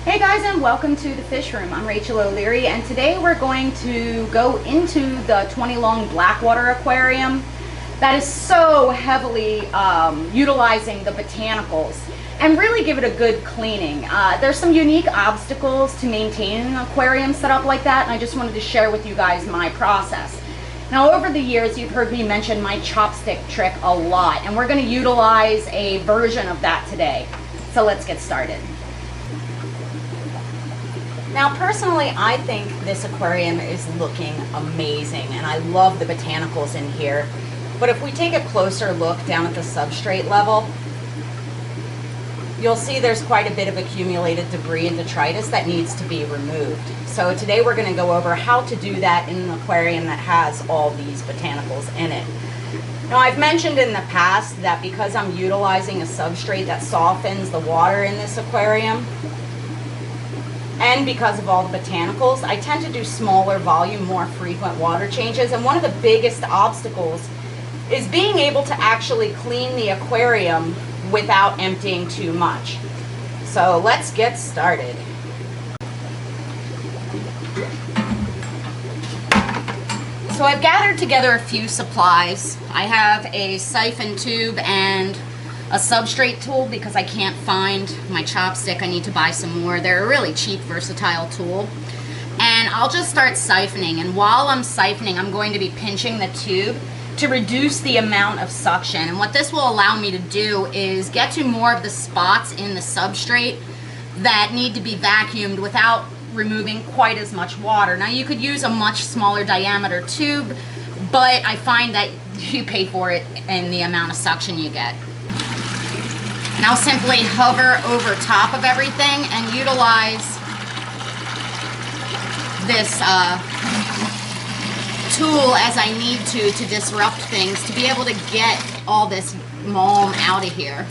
Hey guys, and welcome to the Fish Room. I'm Rachel O'Leary, and today we're going to go into the 20 long blackwater aquarium that is so heavily utilizing the botanicals and really give it a good cleaning. There's some unique obstacles to maintaining an aquarium set up like that, and I just wanted to share with you guys my process. Now, over the years, you've heard me mention my chopstick trick a lot, and we're going to utilize a version of that today. So let's get started. Now, personally, I think this aquarium is looking amazing, and I love the botanicals in here. But if we take a closer look down at the substrate level, you'll see there's quite a bit of accumulated debris and detritus that needs to be removed. So today we're going to go over how to do that in an aquarium that has all these botanicals in it. Now, I've mentioned in the past that because I'm utilizing a substrate that softens the water in this aquarium, and because of all the botanicals, I tend to do smaller volume, more frequent water changes. And one of the biggest obstacles is being able to actually clean the aquarium without emptying too much. So let's get started. So I've gathered together a few supplies. I have a siphon tube and a substrate tool because I can't find my chopstick. I need to buy some more. They're a really cheap, versatile tool. And I'll just start siphoning. And while I'm siphoning, I'm going to be pinching the tube to reduce the amount of suction. And what this will allow me to do is get to more of the spots in the substrate that need to be vacuumed without removing quite as much water. Now, you could use a much smaller diameter tube, but I find that you pay for it in the amount of suction you get. And I'll simply hover over top of everything and utilize this tool as I need to disrupt things, to be able to get all this mulm out of here.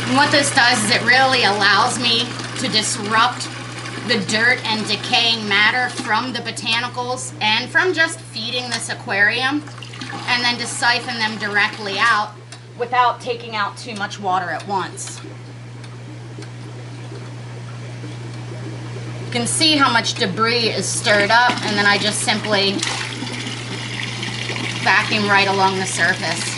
And what this does is it really allows me to disrupt the dirt and decaying matter from the botanicals and from just feeding this aquarium, and then to siphon them directly out without taking out too much water at once. You can see how much debris is stirred up, and then I just simply vacuum right along the surface.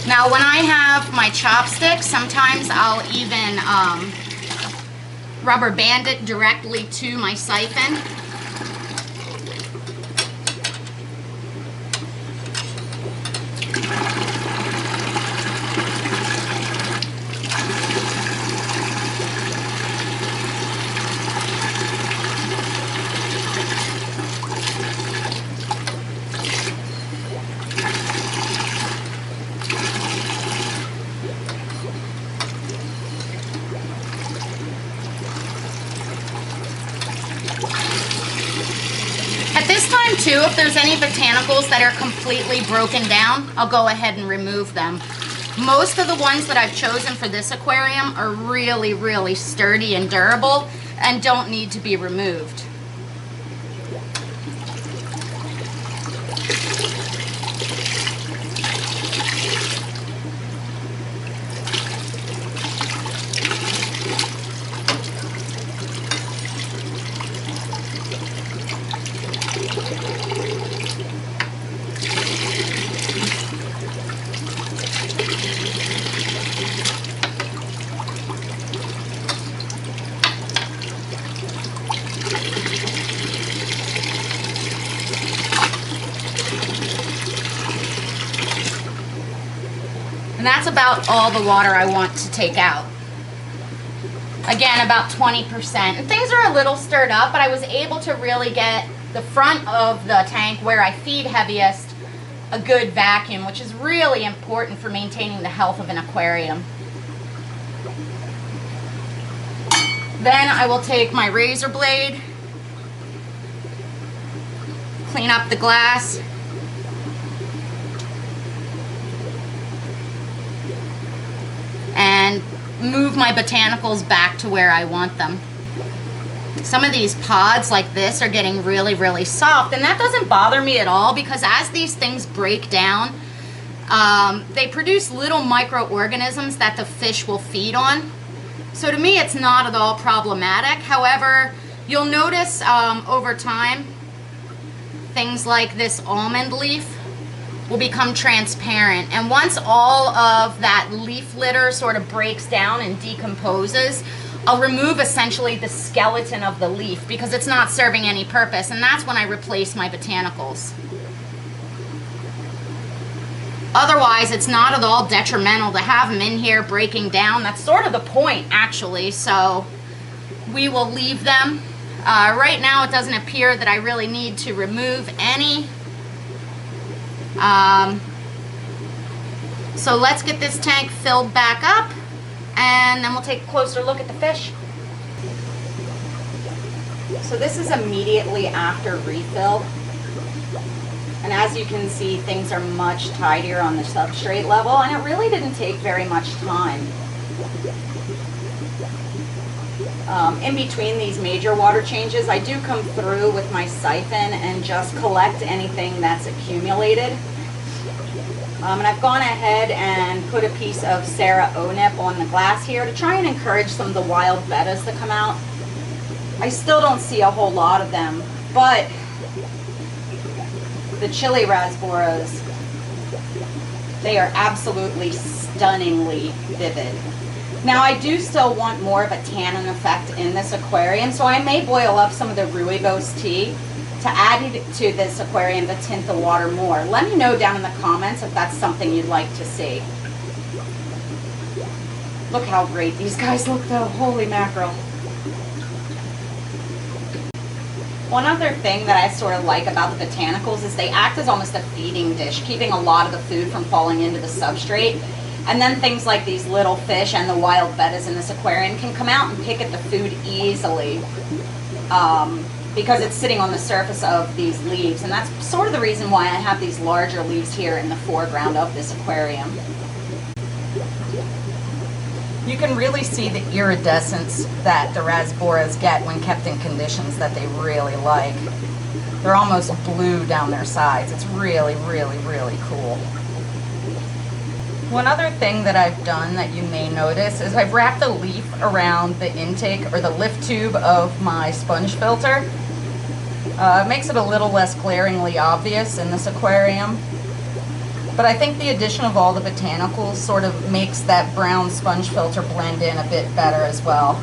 Now, when I have my chopstick, sometimes I'll even rubber band it directly to my siphon. At this time too, if there's any botanicals that are completely broken down, I'll go ahead and remove them. Most of the ones that I've chosen for this aquarium are really, really sturdy and durable and don't need to be removed. And that's about all the water I want to take out. Again, about 20%. And things are a little stirred up, but I was able to really get the front of the tank where I feed heaviest a good vacuum, which is really important for maintaining the health of an aquarium. Then I will take my razor blade, clean up the glass, and move my botanicals back to where I want them. Some of these pods like this are getting really, really soft, and that doesn't bother me at all because as these things break down, they produce little microorganisms that the fish will feed on. So to me, it's not at all problematic. However, you'll notice over time, things like this almond leaf will become transparent. And once all of that leaf litter sort of breaks down and decomposes, I'll remove essentially the skeleton of the leaf because it's not serving any purpose, and that's when I replace my botanicals. Otherwise, it's not at all detrimental to have them in here breaking down. That's sort of the point, actually, so we will leave them. Right now, it doesn't appear that I really need to remove any. So let's get this tank filled back up, and then we'll take a closer look at the fish. So this is immediately after refill. And as you can see, things are much tidier on the substrate level, and it really didn't take very much time. In between these major water changes, I do come through with my siphon and just collect anything that's accumulated. And I've gone ahead and put a piece of Sarah O-Nip on the glass here to try and encourage some of the wild bettas to come out. I still don't see a whole lot of them, but the chili Rasboras, they are absolutely stunningly vivid. Now I do still want more of a tannin effect in this aquarium, so I may boil up some of the rooibos tea to add it to this aquarium to tint the water more. Let me know down in the comments if that's something you'd like to see. Look how great these guys look though, holy mackerel. One other thing that I sort of like about the botanicals is they act as almost a feeding dish, keeping a lot of the food from falling into the substrate. And then things like these little fish and the wild bettas in this aquarium can come out and pick at the food easily because it's sitting on the surface of these leaves. And that's sort of the reason why I have these larger leaves here in the foreground of this aquarium. You can really see the iridescence that the Rasboras get when kept in conditions that they really like. They're almost blue down their sides. It's really, really, really cool. One other thing that I've done that you may notice is I've wrapped a leaf around the intake or the lift tube of my sponge filter. It makes it a little less glaringly obvious in this aquarium. But I think the addition of all the botanicals sort of makes that brown sponge filter blend in a bit better as well.